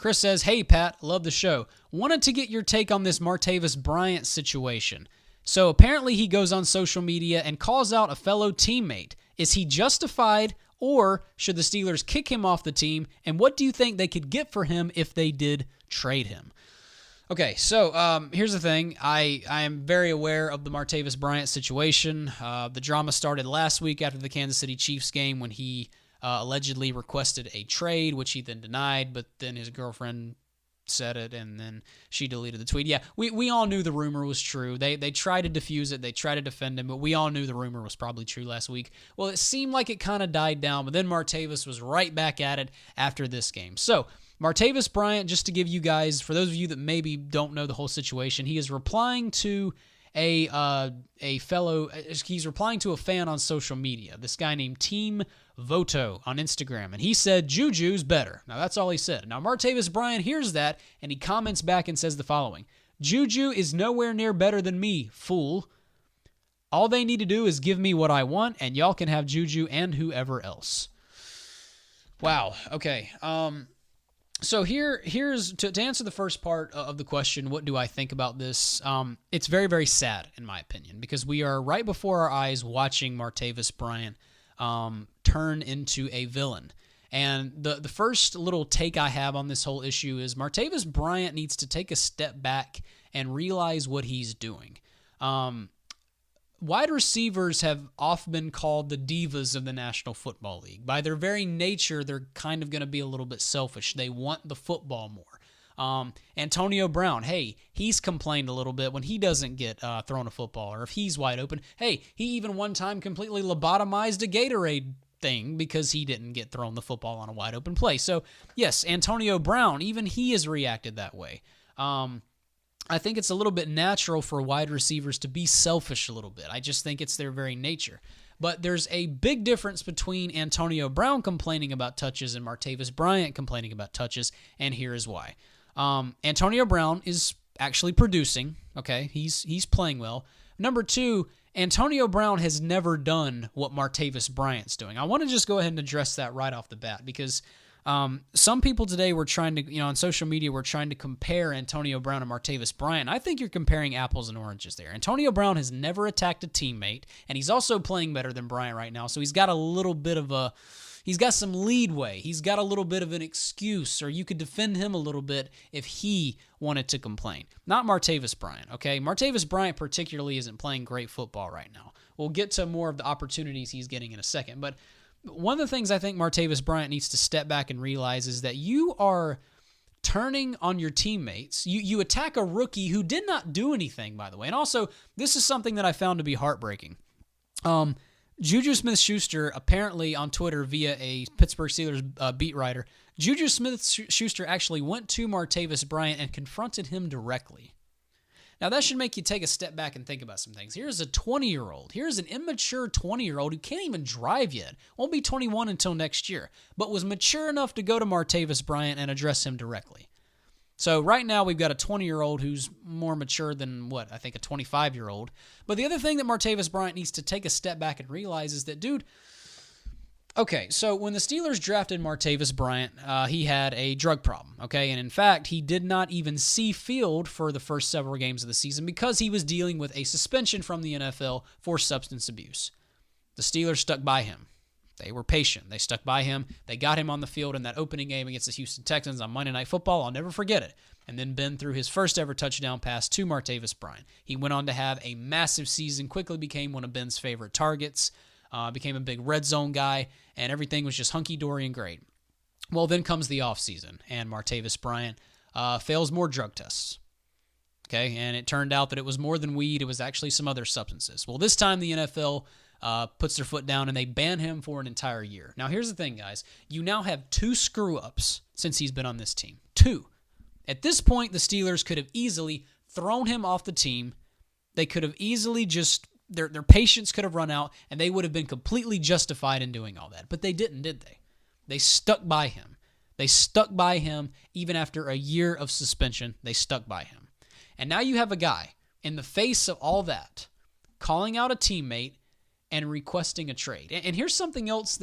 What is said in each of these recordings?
Chris says, hey, Pat, love the show. Wanted to get your take on this Martavis Bryant situation. So apparently he goes on social media and calls out a fellow teammate. Is he justified, or should the Steelers kick him off the team? And what do you think they could get for him if they did trade him? Okay, so here's the thing. I am very aware of the Martavis Bryant situation. The drama started last week after the Kansas City Chiefs game when he allegedly requested a trade, which he then denied, but then his girlfriend said it, and then she deleted the tweet. Yeah, we all knew the rumor was true. They tried to defuse it. They tried to defend him, but we all knew the rumor was probably true last week. Well, it seemed like it kind of died down, but then Martavis was right back at it after this game. So Martavis Bryant, just to give you guys, for those of you that maybe don't know the whole situation, he is replying to he's replying to a fan on social media, this guy named Team Voto on Instagram, and he said, Juju's better. Now, that's all he said. Now, Martavis Bryant hears that, and he comments back and says the following: Juju is nowhere near better than me, fool. All they need to do is give me what I want, and y'all can have Juju and whoever else. Wow, okay. So here's to answer the first part of the question, what do I think about this? It's very, very sad, in my opinion, because we are right before our eyes watching Martavis Bryant turn into a villain. And the first little take I have on this whole issue is Martavis Bryant needs to take a step back and realize what he's doing. Wide receivers have often been called the divas of the National Football League. By their very nature, they're kind of going to be a little bit selfish. They want the football more. Antonio Brown, hey, he's complained a little bit when he doesn't get thrown a football, or if he's wide open. Hey, he even one time completely lobotomized a Gatorade thing because he didn't get thrown the football on a wide open play. So, yes, Antonio Brown, even he has reacted that way. I think it's a little bit natural for wide receivers to be selfish a little bit. I just think it's their very nature. But there's a big difference between Antonio Brown complaining about touches and Martavis Bryant complaining about touches, and here is why. Antonio Brown is actually producing, okay? He's playing well. Number two, Antonio Brown has never done what Martavis Bryant's doing. I want to just go ahead and address that right off the bat because some people today were trying to, on social media, were trying to compare Antonio Brown and Martavis Bryant. I think you're comparing apples and oranges there. Antonio Brown has never attacked a teammate, and he's also playing better than Bryant right now, so he's got a little bit of he's got some leadway. He's got a little bit of an excuse, or you could defend him a little bit if he wanted to complain. Not Martavis Bryant, okay? Martavis Bryant particularly isn't playing great football right now. We'll get to more of the opportunities he's getting in a second, but one of the things I think Martavis Bryant needs to step back and realize is that you are turning on your teammates. You attack a rookie who did not do anything, by the way. And also, this is something that I found to be heartbreaking. Juju Smith-Schuster, apparently on Twitter via a Pittsburgh Steelers beat writer, Juju Smith-Schuster actually went to Martavis Bryant and confronted him directly. Now, that should make you take a step back and think about some things. Here's a 20-year-old. Here's an immature 20-year-old who can't even drive yet. Won't be 21 until next year, but was mature enough to go to Martavis Bryant and address him directly. So right now we've got a 20-year-old who's more mature than, I think a 25-year-old. But the other thing that Martavis Bryant needs to take a step back and realize is that, dude, okay, so when the Steelers drafted Martavis Bryant, he had a drug problem, okay? And in fact, he did not even see field for the first several games of the season because he was dealing with a suspension from the NFL for substance abuse. The Steelers stuck by him. They were patient. They stuck by him. They got him on the field in that opening game against the Houston Texans on Monday Night Football. I'll never forget it. And then Ben threw his first ever touchdown pass to Martavis Bryant. He went on to have a massive season, quickly became one of Ben's favorite targets, became a big red zone guy, and everything was just hunky-dory and great. Well, then comes the offseason, and Martavis Bryant fails more drug tests. Okay, and it turned out that it was more than weed. It was actually some other substances. Well, this time the NFL puts their foot down, and they ban him for an entire year. Now, here's the thing, guys. You now have 2 screw-ups since he's been on this team. 2. At this point, the Steelers could have easily thrown him off the team. They could have easily just, their patience could have run out, and they would have been completely justified in doing all that. But they didn't, did they? They stuck by him. They stuck by him even after a year of suspension. They stuck by him. And now you have a guy, in the face of all that, calling out a teammate and requesting a trade. And here's something else.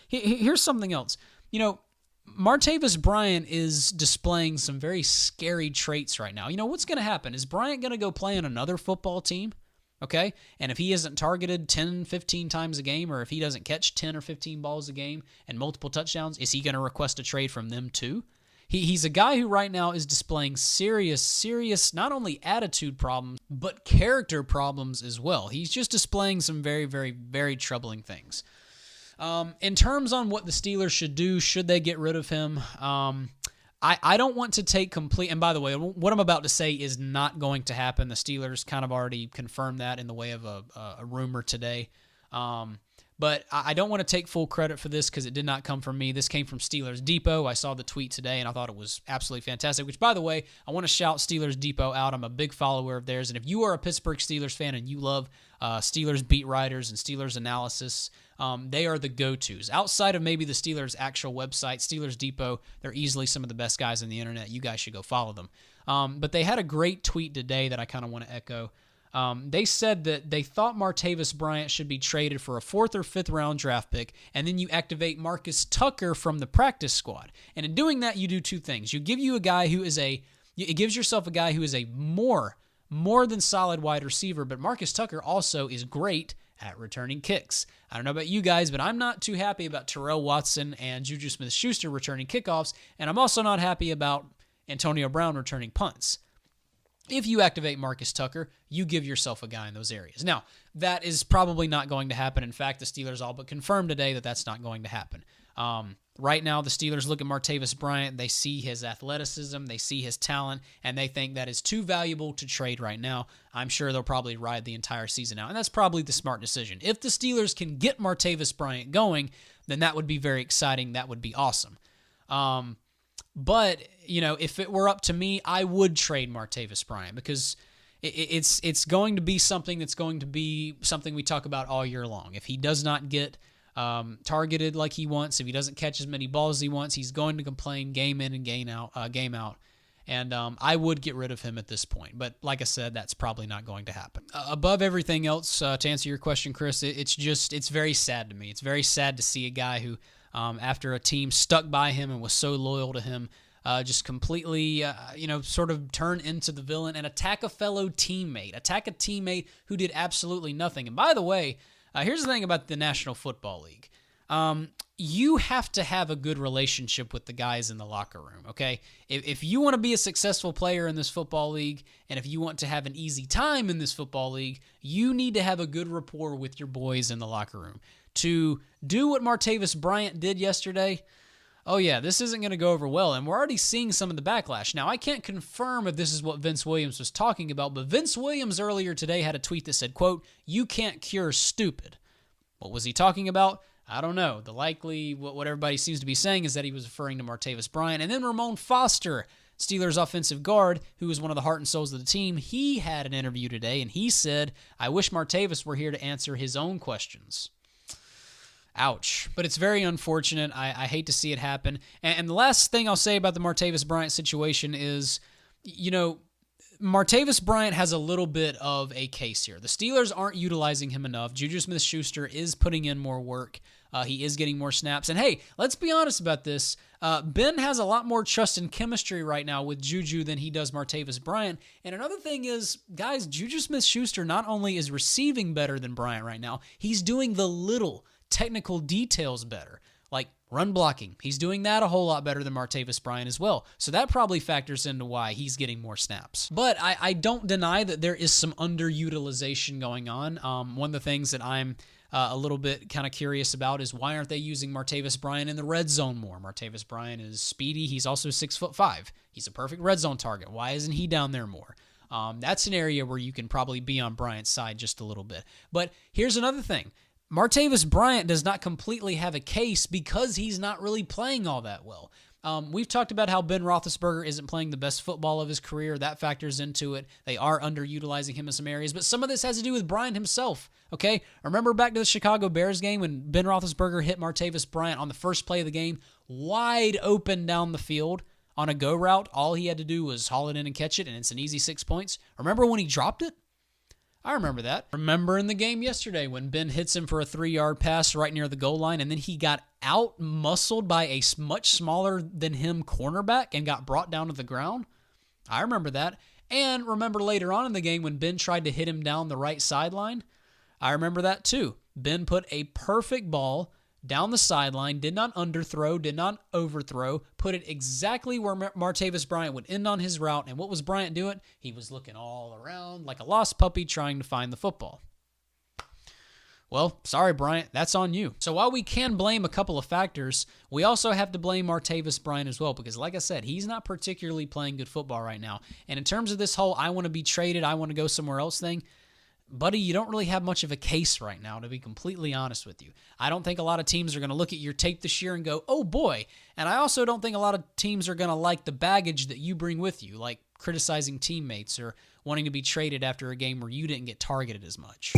Here's something else. Martavis Bryant is displaying some very scary traits right now. What's going to happen? Is Bryant going to go play on another football team? Okay? And if he isn't targeted 10, 15 times a game, or if he doesn't catch 10 or 15 balls a game and multiple touchdowns, is he going to request a trade from them too? He's a guy who right now is displaying serious, not only attitude problems, but character problems as well. He's just displaying some very, very, very troubling things. In terms on what the Steelers should do, should they get rid of him, I don't want to take complete, and by the way, what I'm about to say is not going to happen. The Steelers kind of already confirmed that in the way of a rumor today. But I don't want to take full credit for this because it did not come from me. This came from Steelers Depot. I saw the tweet today, and I thought it was absolutely fantastic, which, by the way, I want to shout Steelers Depot out. I'm a big follower of theirs, and if you are a Pittsburgh Steelers fan and you love Steelers beat writers and Steelers analysis, they are the go-tos. Outside of maybe the Steelers' actual website, Steelers Depot, they're easily some of the best guys on the internet. You guys should go follow them. But they had a great tweet today that I kind of want to echo. They said that they thought Martavis Bryant should be traded for a 4th or 5th round draft pick, and then you activate Marcus Tucker from the practice squad. And in doing that, you do two things. It gives yourself a guy who is a more than solid wide receiver, but Marcus Tucker also is great at returning kicks. I don't know about you guys, but I'm not too happy about Terrell Watson and Juju Smith-Schuster returning kickoffs, and I'm also not happy about Antonio Brown returning punts. If you activate Marcus Tucker, you give yourself a guy in those areas. Now, that is probably not going to happen. In fact, the Steelers all but confirmed today that that's not going to happen. Right now, the Steelers look at Martavis Bryant. They see his athleticism. They see his talent, and they think that is too valuable to trade right now. I'm sure they'll probably ride the entire season out, and that's probably the smart decision. If the Steelers can get Martavis Bryant going, then that would be very exciting. That would be awesome. But, if it were up to me, I would trade Martavis Bryant because it's going to be something that's going to be something we talk about all year long. If he does not get targeted like he wants, if he doesn't catch as many balls as he wants, he's going to complain game in and game out. And I would get rid of him at this point. But like I said, that's probably not going to happen. Above everything else, to answer your question, Chris, it's very sad to me. It's very sad to see a guy who, after a team stuck by him and was so loyal to him, just completely, sort of turn into the villain and attack a fellow teammate, attack a teammate who did absolutely nothing. And by the way, here's the thing about the National Football League. You have to have a good relationship with the guys in the locker room, okay? If you want to be a successful player in this football league, and if you want to have an easy time in this football league, you need to have a good rapport with your boys in the locker room. To do what Martavis Bryant did yesterday, oh yeah, this isn't going to go over well, and we're already seeing some of the backlash. Now, I can't confirm if this is what Vince Williams was talking about, but Vince Williams earlier today had a tweet that said, quote, "You can't cure stupid." What was he talking about? I don't know. What everybody seems to be saying is that he was referring to Martavis Bryant. And then Ramon Foster, Steelers offensive guard, who is one of the heart and souls of the team, he had an interview today, and he said, "I wish Martavis were here to answer his own questions." Ouch. But it's very unfortunate. I hate to see it happen. And the last thing I'll say about the Martavis Bryant situation is, Martavis Bryant has a little bit of a case here. The Steelers aren't utilizing him enough. Juju Smith-Schuster is putting in more work. He is getting more snaps. And hey, let's be honest about this. Ben has a lot more trust and chemistry right now with Juju than he does Martavis Bryant. And another thing is, guys, Juju Smith-Schuster not only is receiving better than Bryant right now, he's doing the little technical details better, like run blocking. He's doing that a whole lot better than Martavis Bryant as well. So that probably factors into why he's getting more snaps. But I don't deny that there is some underutilization going on. One of the things that I'm a little bit kind of curious about is why aren't they using Martavis Bryant in the red zone more? Martavis Bryant is speedy. He's also 6'5". He's a perfect red zone target. Why isn't he down there more? That's an area where you can probably be on Bryant's side just a little bit. But here's another thing. Martavis Bryant does not completely have a case because he's not really playing all that well. We've talked about how Ben Roethlisberger isn't playing the best football of his career. That factors into it. They are underutilizing him in some areas, but some of this has to do with Bryant himself, okay? Remember back to the Chicago Bears game when Ben Roethlisberger hit Martavis Bryant on the first play of the game, wide open down the field on a go route. All he had to do was haul it in and catch it, and it's an easy 6 points. Remember when he dropped it? I remember that. Remember in the game yesterday when Ben hits him for a 3-yard pass right near the goal line, and then he got out-muscled by a much smaller than him cornerback and got brought down to the ground? I remember that. And remember later on in the game when Ben tried to hit him down the right sideline? I remember that too. Ben put a perfect ball down the sideline, did not underthrow, did not overthrow, put it exactly where Martavis Bryant would end on his route. And what was Bryant doing? He was looking all around like a lost puppy trying to find the football. Well, sorry, Bryant, that's on you. So while we can blame a couple of factors, we also have to blame Martavis Bryant as well, because like I said, he's not particularly playing good football right now. And in terms of this whole I want to be traded, I want to go somewhere else thing, buddy, you don't really have much of a case right now, to be completely honest with you. I don't think a lot of teams are going to look at your tape this year and go, oh boy. And I also don't think a lot of teams are going to like the baggage that you bring with you, like criticizing teammates or wanting to be traded after a game where you didn't get targeted as much.